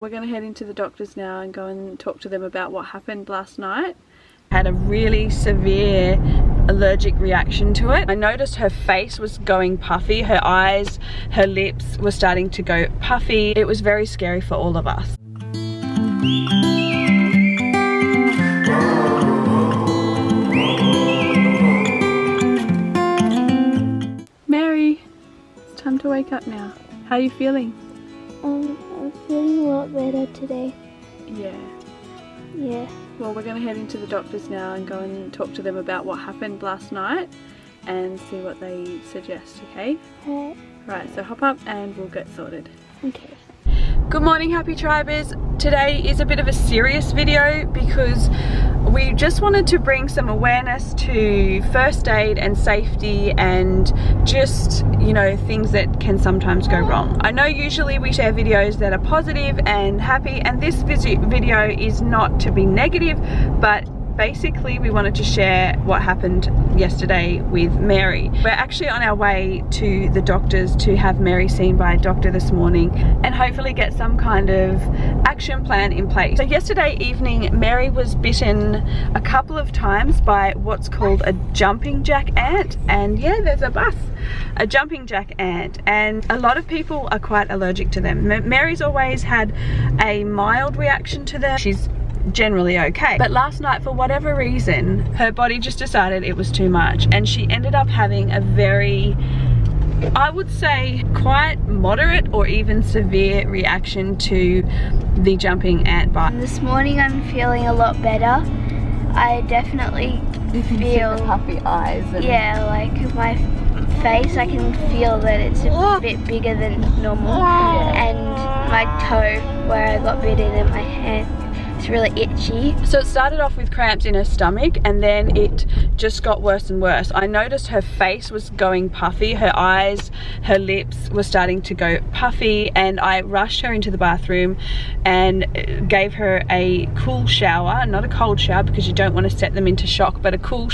We're going to head into the doctors now and go and talk to them about what happened last night. Had a really severe allergic reaction to it. I noticed her face was going puffy, her eyes, her lips were starting to go puffy. It was very scary for all of us. Mary, it's time to wake up now. How are you feeling? I'm feeling a lot better today. Yeah. Yeah. Well, we're going to head into the doctors now and go and talk to them about what happened last night and see what they suggest, okay? Right. Right, so hop up and we'll get sorted. Okay. Good morning, Happy Tribers. Today is a bit of a serious video because we just wanted to bring some awareness to first aid and safety and just, you know, things that can sometimes go wrong. I know usually we share videos that are positive and happy, and this video is not to be negative, but basically we wanted to share what happened yesterday with Mary. We're actually on our way to the doctors to have Mary seen by a doctor this morning and hopefully get some kind of action plan in place. So yesterday evening Mary was bitten a couple of times by what's called a jumping jack ant, and yeah, there's a bus. A jumping jack ant, and a lot of people are quite allergic to them. Mary's always had a mild reaction to them. She's generally okay, but last night for whatever reason her body just decided it was too much and she ended up having a very, I would say, quite moderate or even severe reaction to the jumping ant bite. This morning I'm feeling a lot better. I definitely feel the puffy eyes and yeah, like my face, I can feel that it's a bit bigger than normal, and my toe where I got bitten in my hand, it's really itchy. So it started off with cramps in her stomach and then it just got worse and worse. I noticed her face was going puffy, her eyes, her lips were starting to go puffy, and I rushed her into the bathroom and gave her a cool shower, not a cold shower because you don't want to set them into shock, but a cool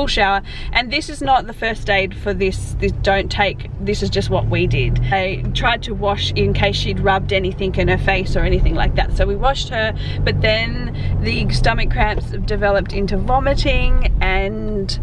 shower. And this is not the first aid for this this is just what we did. I tried to wash in case she'd rubbed anything in her face or anything like that. So we washed her, but then the stomach cramps developed into vomiting and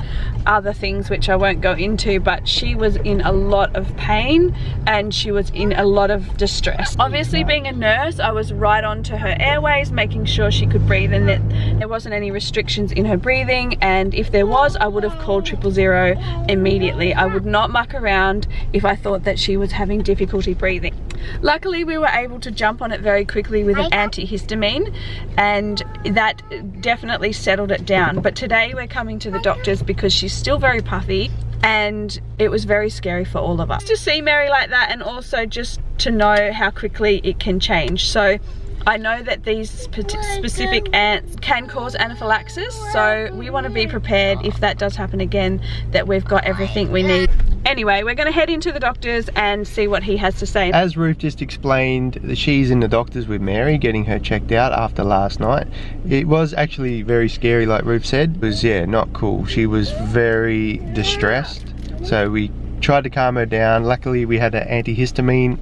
other things which I won't go into, but she was in a lot of pain and she was in a lot of distress. Obviously, being a nurse, I was right onto her airways, making sure she could breathe and that there wasn't any restrictions in her breathing, and if there was, I would have called 000 immediately. I would not muck around if I thought that she was having difficulty breathing. Luckily, we were able to jump on it very quickly with an antihistamine, and that definitely settled it down. But today we're coming to the doctors because she's still very puffy and it was very scary for all of us to see Mary like that, and also just to know how quickly it can change. So I know that these specific ants can cause anaphylaxis, so we want to be prepared if that does happen again, that we've got everything we need. Anyway, we're going to head into the doctors and see what he has to say. As Ruth just explained, she's in the doctors with Mary, getting her checked out after last night. It was actually very scary, like Ruth said. It was, yeah, not cool. She was very distressed, so we tried to calm her down. Luckily, we had an antihistamine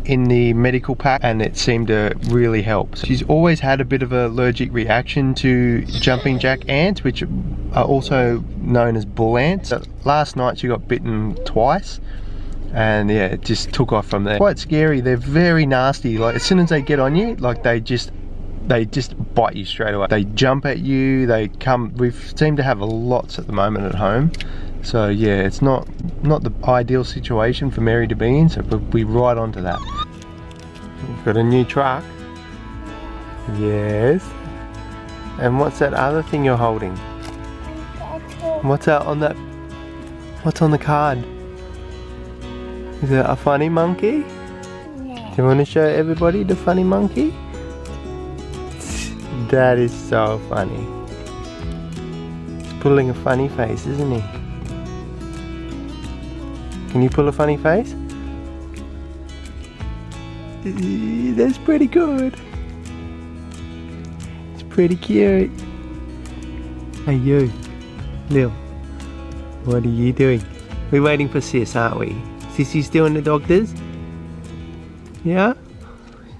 in the medical pack and it seemed to really help. So she's always had a bit of an allergic reaction to jumping jack ants, which are also known as bull ants. Last night she got bitten twice and yeah, it just took off from there. Quite scary. They're very nasty. Like as soon as they get on you, like they just bite you straight away. They jump at you, they come. We seem to have lots at the moment at home. So yeah, it's not the ideal situation for Mary to be in, so we're right onto that. We've got a new truck. Yes. And what's that other thing you're holding? What's that on that? What's on the card? Is it a funny monkey? Yeah. Do you want to show everybody the funny monkey? That is so funny. He's pulling a funny face, isn't he? Can you pull a funny face? That's pretty good. It's pretty cute. Hey you, Lil, what are you doing? We're waiting for Sis, aren't we? Sissy's still in the doctors? Yeah?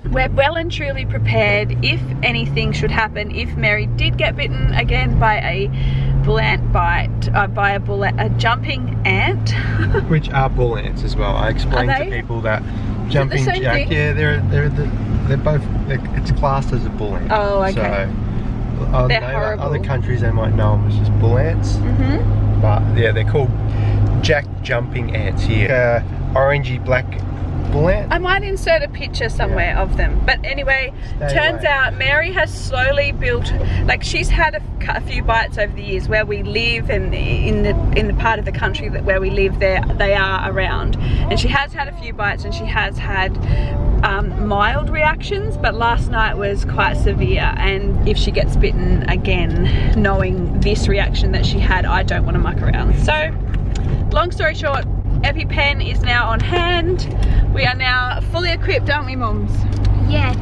we're well and truly prepared if anything should happen. If Mary did get bitten again by a bull ant bite, by a jumping ant. Which are bull ants as well. I explained to people that jumping jack, yeah, they're both, it's classed as a bull ant. Oh, okay. So they're horrible. Other countries they might know them as just bull ants. But yeah, they're called jack jumping ants here. Orangey black bull ant. I might insert a picture somewhere of them. But anyway, turns out Mary has slowly built, like she's had a few bites over the years where we live, and in the part of the country that where we live, there they are around. And she has had a few bites, and she has had mild reactions, but last night was quite severe. And if she gets bitten again, knowing this reaction that she had, I don't want to muck around. So long story short, Epipen is now on hand. We are now fully equipped, aren't we, Moms? Yeah,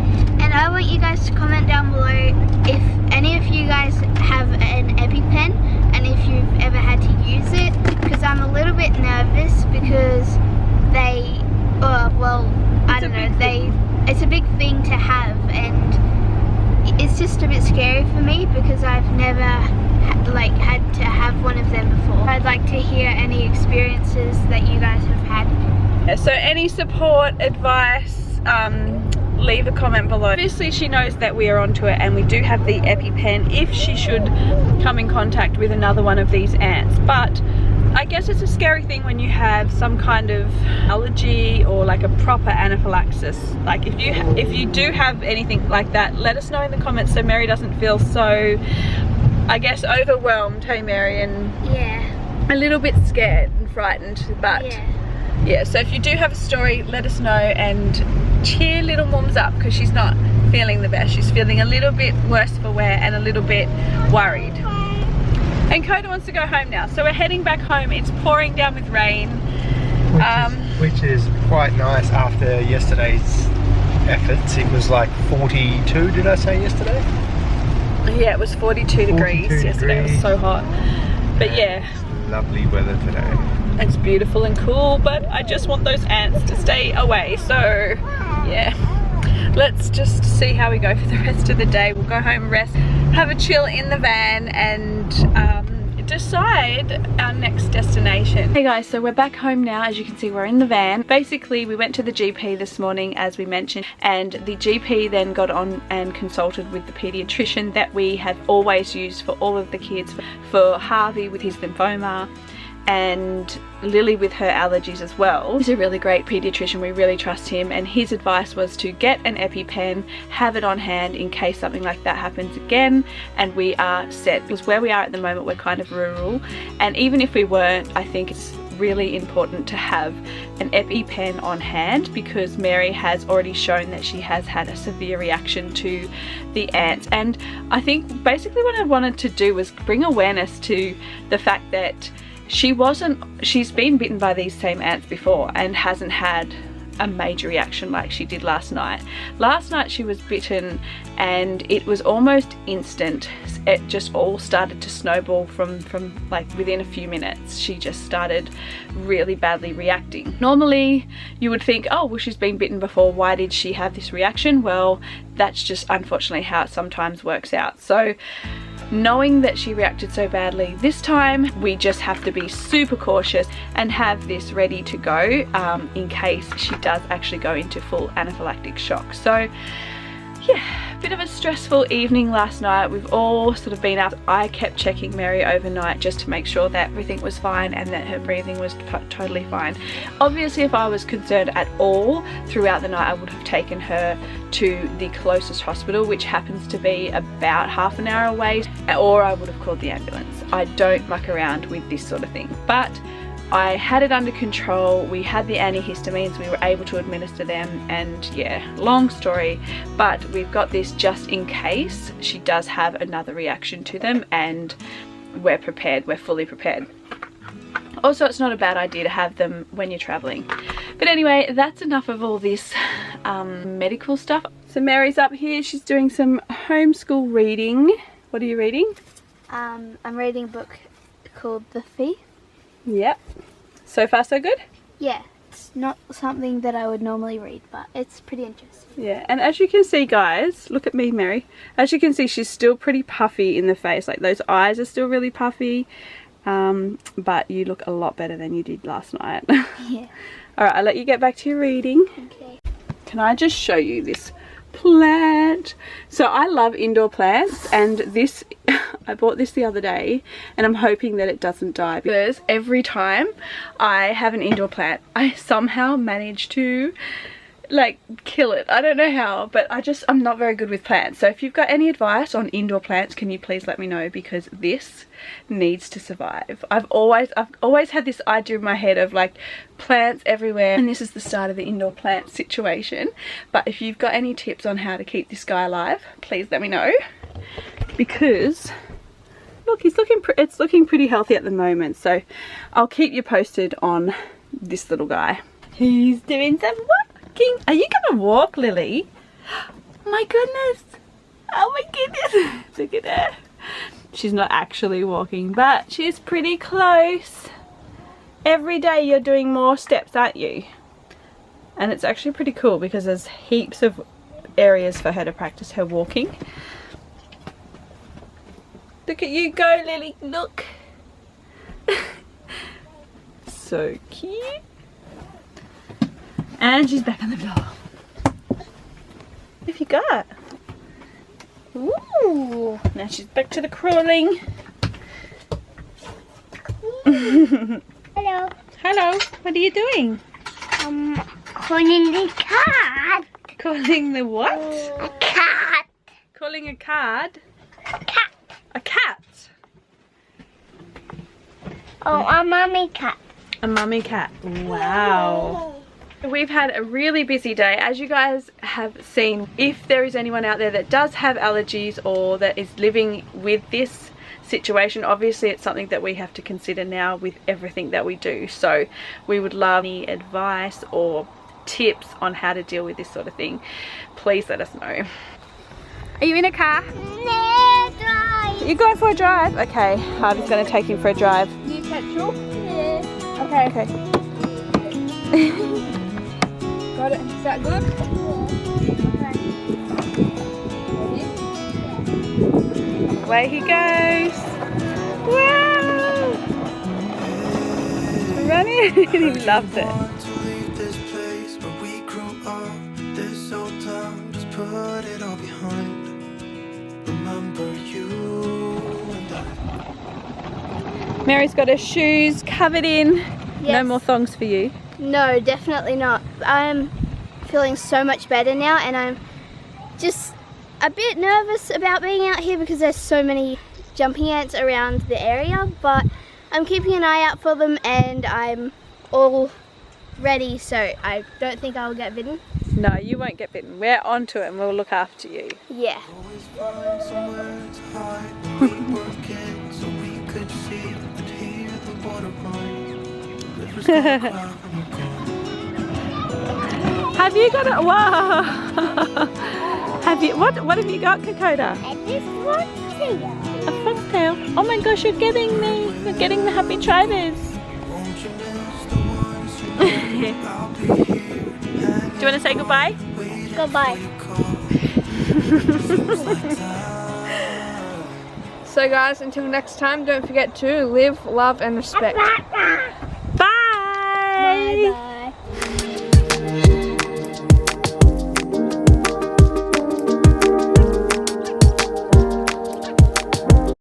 and I want you guys to comment down below if any of you guys have an Epipen and if you've ever had to use it, because I'm a little bit nervous because they, well, I don't know, it's a big thing to have, and it's just a bit scary for me because I've never had to have one of them before. I'd like to hear any experiences that you guys have had. So any support, advice, leave a comment below. Obviously she knows that we are onto it, and we do have the Epipen if she should come in contact with another one of these ants. But I guess it's a scary thing when you have some kind of allergy or like a proper anaphylaxis. Like if you do have anything like that, let us know in the comments so Mary doesn't feel so, I guess, overwhelmed. Hey Mary, and yeah, a little bit scared and frightened. But yeah, so if you do have a story, let us know and cheer little Mums up, because she's not feeling the best. She's feeling a little bit worse for wear and a little bit worried. And Coda wants to go home now, so we're heading back home. It's pouring down with rain. Which is quite nice after yesterday's efforts. It was like 42, did I say yesterday? Yeah, it was 42 degrees yesterday. It was so hot. But yeah. It's lovely weather today. It's beautiful and cool, but I just want those ants to stay away. So yeah, let's just see how we go for the rest of the day. We'll go home, rest, have a chill in the van, and decide our next destination. Hey guys, so we're back home now. As you can see, we're in the van. Basically, we went to the GP this morning, as we mentioned, and the GP then got on and consulted with the pediatrician that we have always used for all of the kids, for Harvey with his lymphoma and Lily with her allergies as well. He's a really great pediatrician. We really trust him, and his advice was to get an Epipen, have it on hand in case something like that happens again, and we are set. Because where we are at the moment, we're kind of rural, and even if we weren't, I think it's really important to have an Epipen on hand, because Mary has already shown that she has had a severe reaction to the ants. And I think basically what I wanted to do was bring awareness to the fact that she's been bitten by these same ants before and hasn't had a major reaction like she did last night. Last night she was bitten and it was almost instant. It just all started to snowball from like within a few minutes. She just started really badly reacting. Normally you would think, oh well, she's been bitten before, why did she have this reaction? Well, that's just unfortunately how it sometimes works out. So knowing that she reacted so badly this time, we just have to be super cautious and have this ready to go in case she does actually go into full anaphylactic shock. So yeah, a bit of a stressful evening last night. We've all sort of been up. I kept checking Mary overnight just to make sure that everything was fine and that her breathing was totally fine. Obviously, if I was concerned at all throughout the night, I would have taken her to the closest hospital, which happens to be about half an hour away, or I would have called the ambulance. I don't muck around with this sort of thing, but I had it under control. We had the antihistamines, we were able to administer them, and yeah, long story, but we've got this just in case she does have another reaction to them, and we're prepared, we're fully prepared. Also, it's not a bad idea to have them when you're traveling. But anyway, that's enough of all this medical stuff. So Mary's up here, she's doing some homeschool reading. What are you reading? I'm reading a book called The Thief. Yep. So far so good? Yeah, it's not something that I would normally read, but it's pretty interesting. Yeah, and as you can see, guys, look at me, Mary. As you can see, she's still pretty puffy in the face. Like, those eyes are still really puffy. But you look a lot better than you did last night. Yeah. Alright, I'll let you get back to your reading. Okay. Can I just show you this plant? So I love indoor plants, and this I bought this the other day, and I'm hoping that it doesn't die, because every time I have an indoor plant I somehow manage to like kill it. I don't know how, but I'm not very good with plants. So if you've got any advice on indoor plants, can you please let me know, because this needs to survive. I've always had this idea in my head of like plants everywhere, and this is the start of the indoor plant situation. But if you've got any tips on how to keep this guy alive, please let me know, because look, it's looking pretty healthy at the moment. So I'll keep you posted on this little guy. He's doing some walking. Are you gonna walk, Lily? My goodness. Oh my goodness. Look at her. She's not actually walking, but she's pretty close. Every day you're doing more steps, aren't you? And it's actually pretty cool, because there's heaps of areas for her to practice her walking. Look at you go, Lily, look. So cute. And she's back on the floor. What have you got? Ooh, now she's back to the crawling. Hello. Hello, what are you doing? Calling the cat. Calling the what? A cat. Calling a card? Cat. A cat? Oh, a mummy cat. A mummy cat. Wow. We've had a really busy day, as you guys have seen. If there is anyone out there that does have allergies or that is living with this situation, obviously it's something that we have to consider now with everything that we do. So we would love any advice or tips on how to deal with this sort of thing. Please let us know. Are you in a car? No, drive. You're going for a drive? Okay, Harvey's going to take him for a drive. New petrol? Yeah. Okay. Got it. Is that good? Away he goes. Wow! Running. He loves it. Mary's got her shoes covered in. Yes. No more thongs for you. No, definitely not. I'm feeling so much better now, and I'm just a bit nervous about being out here because there's so many jumping ants around the area, but I'm keeping an eye out for them and I'm all ready, so I don't think I'll get bitten. No, you won't get bitten. We're onto it and we'll look after you. Yeah. Have you got a wow? Have you what have you got, Kokoda? This foxtail. A foxtail. Oh my gosh, you're getting the happy tribers. Do you want to say goodbye? Goodbye. So guys, until next time, don't forget to live, love and respect.